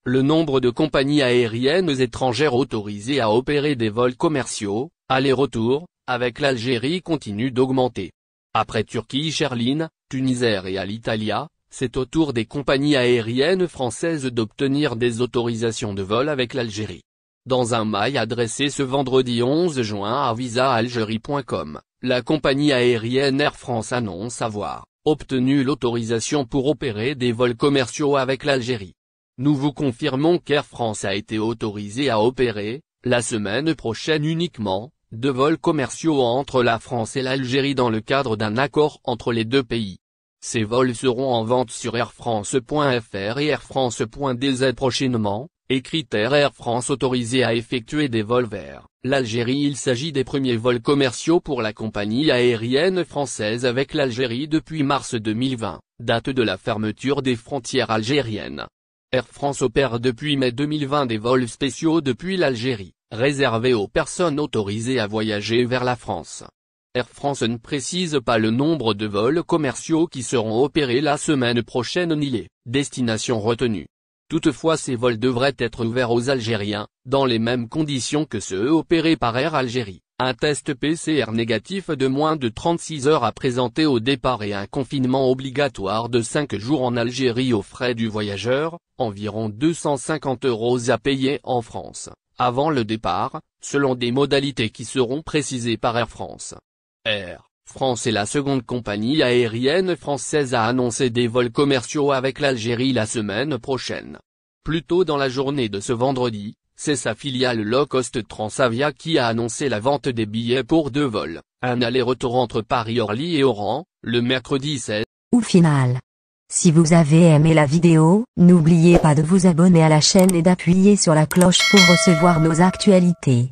le nombre de compagnies aériennes étrangères autorisées à opérer des vols commerciaux, aller-retour, avec l'Algérie continue d'augmenter. Après Turkish Airlines, Tunisair et Alitalia, c'est au tour des compagnies aériennes françaises d'obtenir des autorisations de vol avec l'Algérie. Dans un mail adressé ce vendredi 11 juin à visaalgérie.com, la compagnie aérienne Air France annonce avoir obtenu l'autorisation pour opérer des vols commerciaux avec l'Algérie. Nous vous confirmons qu'Air France a été autorisée à opérer, la semaine prochaine uniquement, de vols commerciaux entre la France et l'Algérie dans le cadre d'un accord entre les deux pays. Ces vols seront en vente sur airfrance.fr et airfrance.dz prochainement, et critères Air France autorisé à effectuer des vols vers l'Algérie. Il s'agit des premiers vols commerciaux pour la compagnie aérienne française avec l'Algérie depuis mars 2020, date de la fermeture des frontières algériennes. Air France opère depuis mai 2020 des vols spéciaux depuis l'Algérie, réservés aux personnes autorisées à voyager vers la France. Air France ne précise pas le nombre de vols commerciaux qui seront opérés la semaine prochaine ni les destinations retenues. Toutefois, ces vols devraient être ouverts aux Algériens, dans les mêmes conditions que ceux opérés par Air Algérie, un test PCR négatif de moins de 36 heures à présenter au départ et un confinement obligatoire de 5 jours en Algérie aux frais du voyageur, environ 250 € à payer en France, avant le départ, selon des modalités qui seront précisées par Air France. Air France est la seconde compagnie aérienne française à annoncer des vols commerciaux avec l'Algérie la semaine prochaine. Plus tôt dans la journée de ce vendredi, c'est sa filiale low-cost Transavia qui a annoncé la vente des billets pour 2 vols, un aller-retour entre Paris-Orly et Oran, le mercredi 16. Au final. Si vous avez aimé la vidéo, n'oubliez pas de vous abonner à la chaîne et d'appuyer sur la cloche pour recevoir nos actualités.